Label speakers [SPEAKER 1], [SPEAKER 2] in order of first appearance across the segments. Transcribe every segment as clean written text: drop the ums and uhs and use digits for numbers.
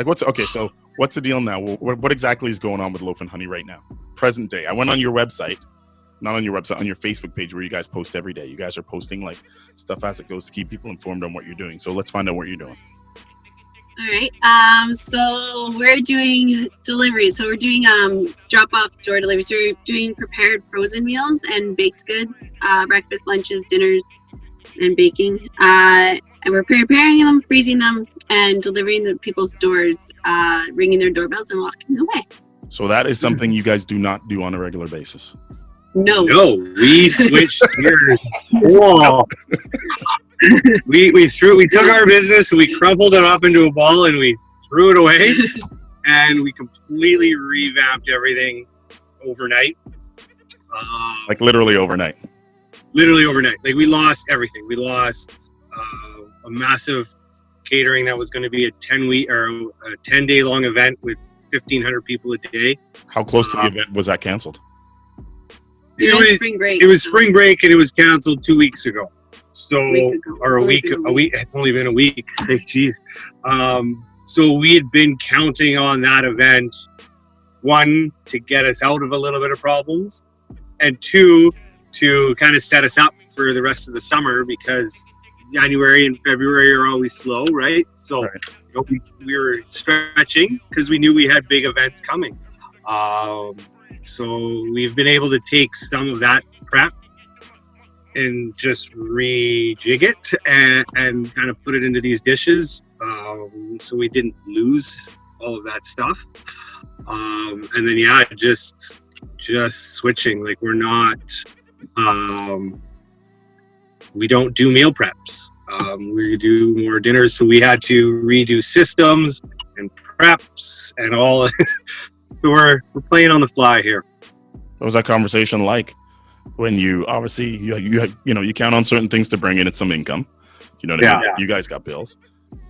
[SPEAKER 1] Like so what's the deal now? What exactly is going on with Loaf and Honey right now? Present day. I went on your website, not on your website, on your Facebook page where you guys post every day. You guys are posting like stuff as it goes to keep people informed on what you're doing. So let's find out what you're doing.
[SPEAKER 2] All right. So we're doing deliveries. So we're doing drop-off door deliveries. So we're doing prepared frozen meals and baked goods, breakfast, lunches, dinners, and baking. And we're preparing them, freezing them, and delivering them to people's doors, ringing their doorbells and walking away.
[SPEAKER 1] So that is something you guys do not do on a regular basis.
[SPEAKER 2] No,
[SPEAKER 3] we switched gears. Whoa. We took our business, we crumpled it up into a ball, and we threw it away, and we completely revamped everything overnight.
[SPEAKER 1] Like literally overnight.
[SPEAKER 3] Literally overnight. Like we lost everything. We lost a massive catering that was going to be a 10-week or a 10-day long event with 1,500 people a day.
[SPEAKER 1] How close to the event was that canceled?
[SPEAKER 2] It was spring break.
[SPEAKER 3] It was spring break, and it was canceled 2 weeks ago. So, or a week. It's only been a week. Jeez. So we had been counting on that event, one, to get us out of a little bit of problems, and two, to kind of set us up for the rest of the summer, because January and February are always slow, right? So we were stretching because we knew we had big events coming. So we've been able to take some of that prep and just rejig it and kind of put it into these dishes, so we didn't lose all of that stuff. And then just switching. Like we're not, we don't do meal preps. We do more dinners, so we had to redo systems and preps and all. So we're playing on the fly here.
[SPEAKER 1] What was that conversation like? When you obviously you count on certain things to bring in some income, you know what I mean? You guys got bills,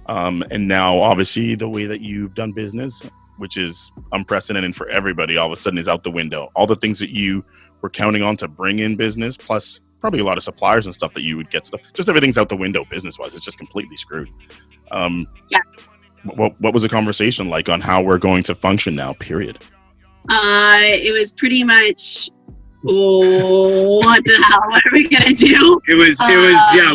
[SPEAKER 1] and now obviously the way that you've done business, which is unprecedented for everybody, all of a sudden is out the window. All the things that you were counting on to bring in business, plus probably a lot of suppliers and stuff that you would get stuff, just everything's out the window business wise. It's just completely screwed. What was the conversation like on how we're going to function now, period?
[SPEAKER 2] It was pretty much, what the hell? What are we gonna do?
[SPEAKER 3] It was.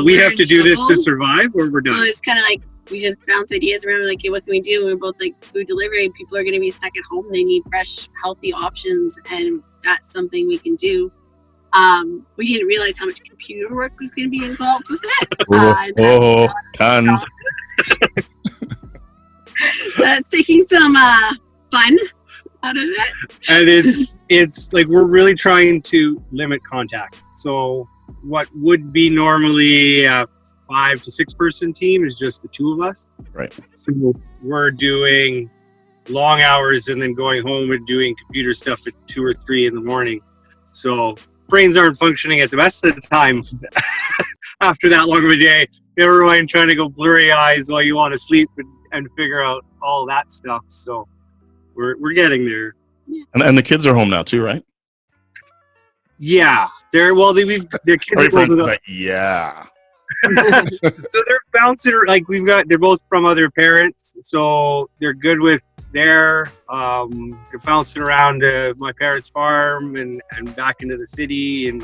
[SPEAKER 3] We have to do this to survive, or we're done.
[SPEAKER 2] So it's kind of like we just bounce ideas around. Like, hey, what can we do? And we're both like, food delivery. People are gonna be stuck at home. They need fresh, healthy options, and that's something we can do. We didn't realize how much computer work was gonna be involved with it.
[SPEAKER 1] Tons.
[SPEAKER 2] That's taking some fun out of it.
[SPEAKER 3] And it's like we're really trying to limit contact. So what would be normally a 5 to 6 person team is just the two of us.
[SPEAKER 1] Right.
[SPEAKER 3] So we're doing long hours and then going home and doing computer stuff at 2 or 3 in the morning. So brains aren't functioning at the best of the time after that long of a day. Everyone trying to go blurry eyes while you want to sleep and figure out all that stuff. So we're getting there.
[SPEAKER 1] And the kids are home now too, right?
[SPEAKER 3] Yeah, their kids are both
[SPEAKER 1] like, yeah.
[SPEAKER 3] So they're bouncing, like they're both from other parents, so they're good with they're bouncing around to my parents' farm and back into the city, and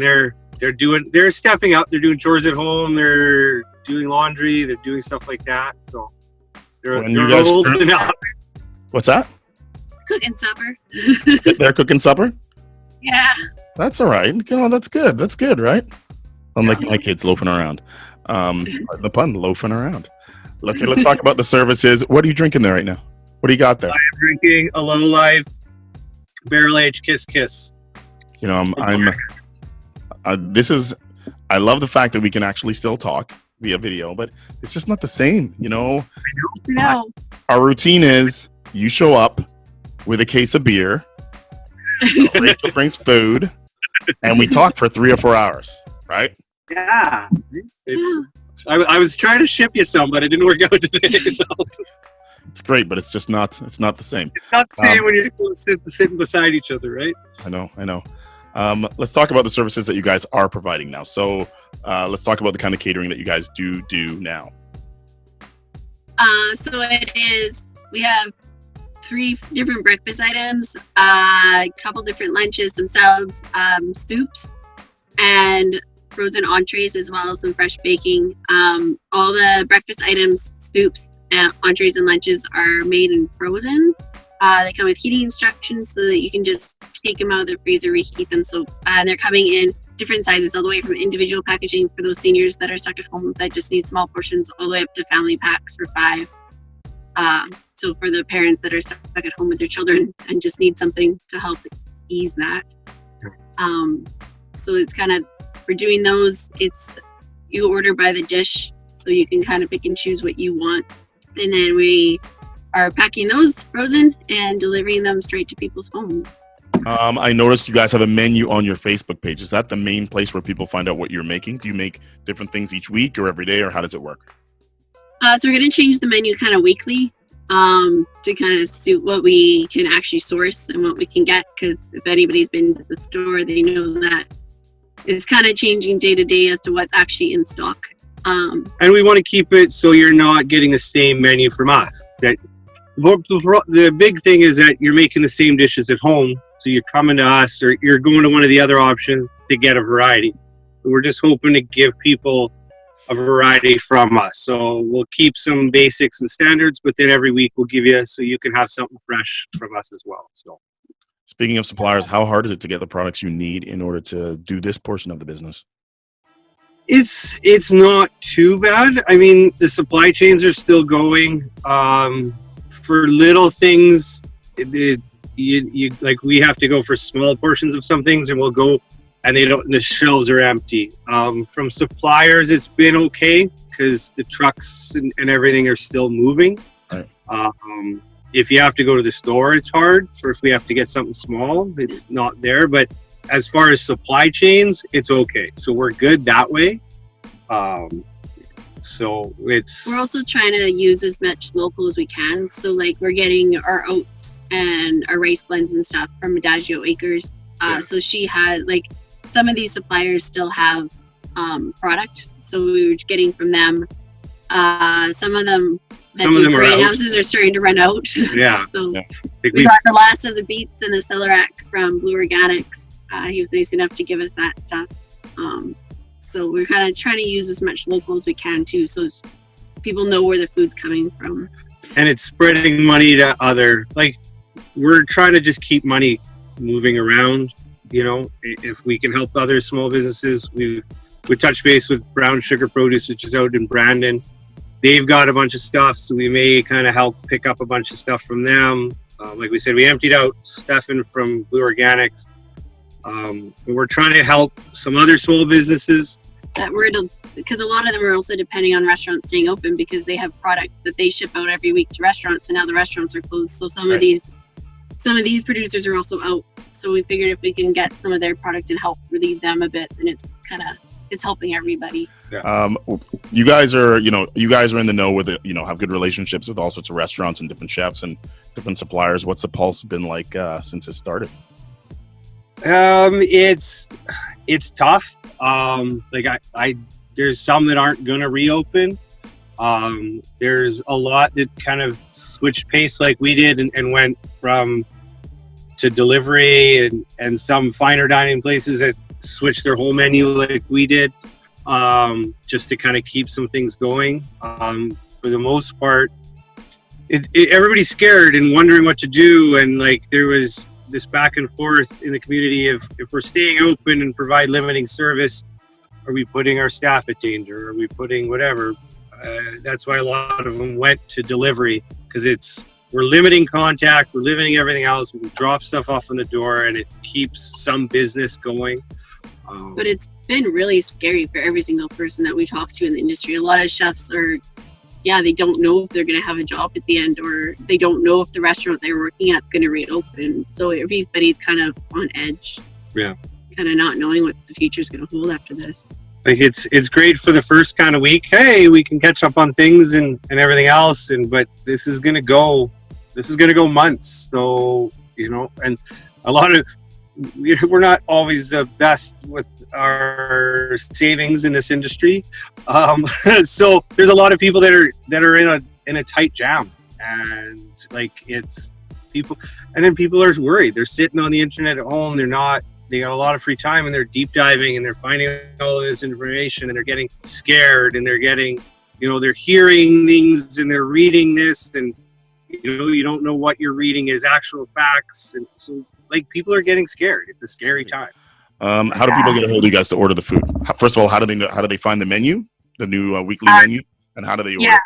[SPEAKER 3] they're stepping up. They're doing chores at home. They're doing laundry. They're doing stuff like that. So they're old enough.
[SPEAKER 1] What's that?
[SPEAKER 2] Cooking supper.
[SPEAKER 1] They're cooking supper?
[SPEAKER 2] Yeah.
[SPEAKER 1] That's all right. Oh, that's good. That's good, right? Unlike my kids loafing around. The pun, loafing around. Okay, let's talk about the services. What are you drinking there right now? What do you got there?
[SPEAKER 3] I'm drinking a Low Life Barrel Aged Kiss Kiss.
[SPEAKER 1] You know, I love the fact that we can actually still talk via video, but it's just not the same, you know?
[SPEAKER 2] No.
[SPEAKER 1] Our routine is you show up with a case of beer, Rachel brings food, and we talk for 3 or 4 hours, right?
[SPEAKER 3] Yeah. I was trying to ship you some, but it didn't work out today. So.
[SPEAKER 1] It's great, but it's just not. It's not the same.
[SPEAKER 3] It's not the same when you're sitting beside each other, right?
[SPEAKER 1] I know. Let's talk about the services that you guys are providing now. So let's talk about the kind of catering that you guys do now.
[SPEAKER 2] So it is, we have 3 different breakfast items, a couple different lunches, some salads, soups, and frozen entrees, as well as some fresh baking. All the breakfast items, soups, entrees, and lunches are made and frozen. They come with heating instructions so that you can just take them out of the freezer, reheat them. So they're coming in different sizes, all the way from individual packaging for those seniors that are stuck at home that just need small portions, all the way up to family packs for 5. So for the parents that are stuck at home with their children and just need something to help ease that. So it's kind of, we're doing those, it's, you order by the dish, so you can kind of pick and choose what you want. And then we are packing those frozen and delivering them straight to people's homes.
[SPEAKER 1] I noticed you guys have a menu on your Facebook page. Is that the main place where people find out what you're making? Do you make different things each week or every day, or how does it work?
[SPEAKER 2] So we're going to change the menu kind of weekly to kind of suit what we can actually source and what we can get. Because if anybody's been to the store, they know that it's kind of changing day to day as to what's actually in stock.
[SPEAKER 3] And we want to keep it so you're not getting the same menu from us. That the big thing is that you're making the same dishes at home, so you're coming to us or you're going to one of the other options to get a variety. We're just hoping to give people a variety from us. So we'll keep some basics and standards, but then every week we'll give you so you can have something fresh from us as well. So,
[SPEAKER 1] speaking of suppliers, how hard is it to get the products you need in order to do this portion of the business?
[SPEAKER 3] It's not too bad. I mean, the supply chains are still going. For little things, you like, we have to go for small portions of some things, and we'll go, and the shelves are empty. From suppliers, it's been okay because the trucks and everything are still moving.
[SPEAKER 1] Right.
[SPEAKER 3] If you have to go to the store, it's hard. If we have to get something small, it's not there. But as far as supply chains, it's okay. So we're good that way. So we're
[SPEAKER 2] also trying to use as much local as we can. So like, we're getting our oats and our rice blends and stuff from Adagio Acres. So she had, like, some of these suppliers still have product, so we were getting from them. Some of them that do greenhouses are starting to run out.
[SPEAKER 3] Yeah.
[SPEAKER 2] So we got the last of the beets and the celeriac from Blue Organics. He was nice enough to give us that stuff. So we're kind of trying to use as much local as we can too, so people know where the food's coming from.
[SPEAKER 3] And it's spreading money to we're trying to just keep money moving around. You know, if we can help other small businesses, we touch base with Brown Sugar Produce, which is out in Brandon. They've got a bunch of stuff, so we may kind of help pick up a bunch of stuff from them. Like we said, we emptied out Stefan from Blue Organics. We're trying to help some other small businesses.
[SPEAKER 2] Because a lot of them are also depending on restaurants staying open, because they have product that they ship out every week to restaurants, and now the restaurants are closed. So some of these producers are also out. So we figured if we can get some of their product and help relieve them a bit, then it's helping everybody.
[SPEAKER 1] Yeah. You guys are in the know with it, have good relationships with all sorts of restaurants and different chefs and different suppliers. What's the pulse been like since it started?
[SPEAKER 3] It's tough. There's some that aren't going to reopen. There's a lot that kind of switched pace like we did and went to delivery, and some finer dining places that switched their whole menu like we did, just to kind of keep some things going. For the most part, everybody's scared and wondering what to do, and there was this back and forth in the community of, if we're staying open and provide limiting service, are we putting our staff at danger? Are we putting whatever? That's why a lot of them went to delivery, because we're limiting contact, we're limiting everything else. We can drop stuff off on the door, and it keeps some business going.
[SPEAKER 2] But it's been really scary for every single person that we talk to in the industry. A lot of chefs they don't know if they're going to have a job at the end, or they don't know if the restaurant they're working at is going to reopen. So everybody's kind of on edge.
[SPEAKER 3] Yeah.
[SPEAKER 2] Kind of not knowing what the future is going to hold after this.
[SPEAKER 3] It's great for the first kind of week. Hey, we can catch up on things and everything else. But this is going to go months. So, and a lot of, we're not always the best with our savings in this industry. So there's a lot of people that are in a tight jam, and like it's people, and then people are worried. They're sitting on the internet at home. They got a lot of free time, and they're deep diving, and they're finding all this information, and they're getting scared, and they're getting, they're hearing things, and they're reading this, and you don't know what you're reading is actual facts, and so like people are getting scared. It's a scary time.
[SPEAKER 1] How do people get a hold of you guys to order the food? First of all, how do they find the menu, the new weekly menu, and how do they order?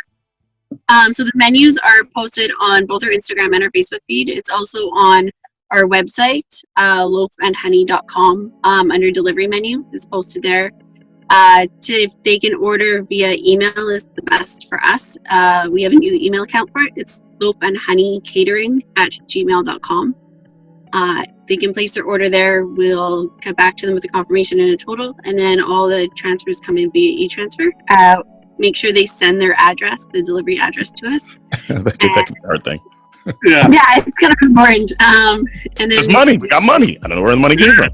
[SPEAKER 2] So the menus are posted on both our Instagram and our Facebook feed. It's also on our website, loafandhoney.com, under delivery menu. It's posted there. If they can order via email is the best for us. We have a new email account for it. It's loafandhoneycatering@gmail.com. They can place their order there. We'll get back to them with a confirmation and a total, and then all the transfers come in via e-transfer. Make sure they send their address, the delivery address, to us.
[SPEAKER 1] That can be a hard thing.
[SPEAKER 3] Yeah,
[SPEAKER 2] it's kind of important. And then
[SPEAKER 1] there's money. We got money. I don't know where the money came from.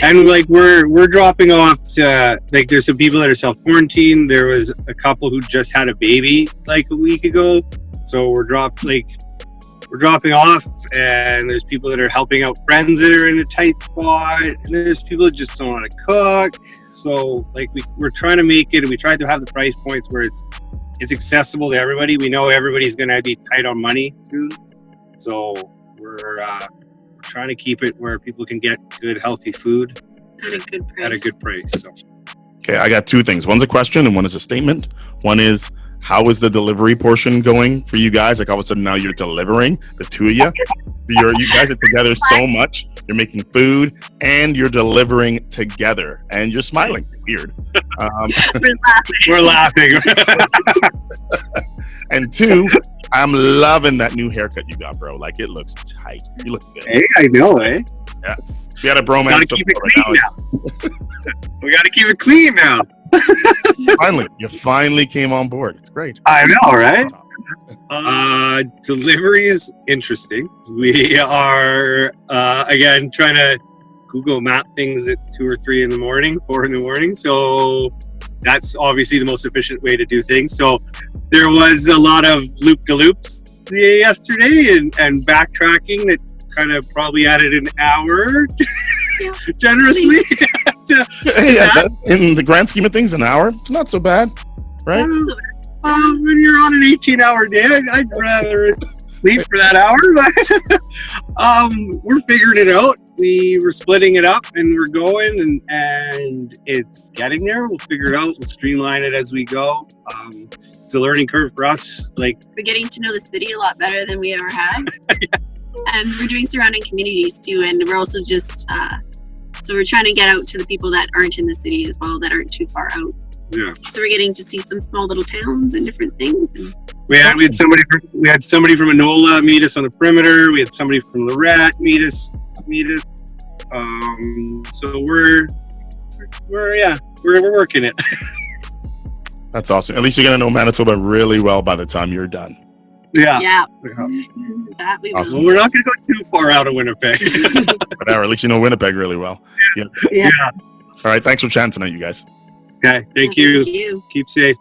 [SPEAKER 3] And like we're dropping off to, like, there's some people that are self-quarantined. There was a couple who just had a baby like a week ago, so we're dropping off, and there's people that are helping out friends that are in a tight spot, and there's people that just don't want to cook. So like we're trying to make it, we tried to have the price points where it's accessible to everybody. We know everybody's going to be tight on money soon, so we're trying to keep it where people can get good, healthy food
[SPEAKER 2] at a good price.
[SPEAKER 3] So. Okay,
[SPEAKER 1] I got two things. One's a question and one is a statement. One is, how is the delivery portion going for you guys? Like all of a sudden now you're delivering, the two of you. You guys are together so much. You're making food and you're delivering together, and you're smiling. Weird.
[SPEAKER 3] We're laughing.
[SPEAKER 1] And two, I'm loving that new haircut you got, bro. Like, it looks tight. You look good.
[SPEAKER 3] Hey, I know, eh?
[SPEAKER 1] Yeah. We had a bromance.
[SPEAKER 3] Gotta keep it clean now. We got to keep it clean now.
[SPEAKER 1] You finally came on board. It's great.
[SPEAKER 3] I know, right? Delivery is interesting. We are again trying to Google map things at 2 or 3 in the morning, 4 in the morning. So that's obviously the most efficient way to do things. So there was a lot of loop-de-loops yesterday and backtracking that kind of probably added an hour generously.
[SPEAKER 1] In the grand scheme of things, an hour, it's not so bad, right?
[SPEAKER 3] When you're on an 18-hour day, I'd rather sleep for that hour. We're figuring it out. We were splitting it up, and we're going, and it's getting there. We'll figure it out. We'll streamline it as we go. It's a learning curve for us. Like,
[SPEAKER 2] we're getting to know the city a lot better than we ever have. Yeah. And we're doing surrounding communities too, and we're also just so we're trying to get out to the people that aren't in the city as well, that aren't too far out.
[SPEAKER 3] Yeah.
[SPEAKER 2] So we're getting to see some small little towns and different things. And
[SPEAKER 3] we had somebody from Enola meet us on the perimeter. We had somebody from Lorette meet us. So we're working it.
[SPEAKER 1] That's awesome. At least you're gonna know Manitoba really well by the time you're done.
[SPEAKER 3] Yeah.
[SPEAKER 2] That we
[SPEAKER 1] awesome.
[SPEAKER 3] Well, we're not going to go too far out of Winnipeg.
[SPEAKER 1] Whatever. At least you know Winnipeg really well.
[SPEAKER 3] Yeah.
[SPEAKER 1] All right. Thanks for chatting tonight, you guys.
[SPEAKER 3] Okay. Thank you.
[SPEAKER 2] Thank you.
[SPEAKER 3] Keep safe.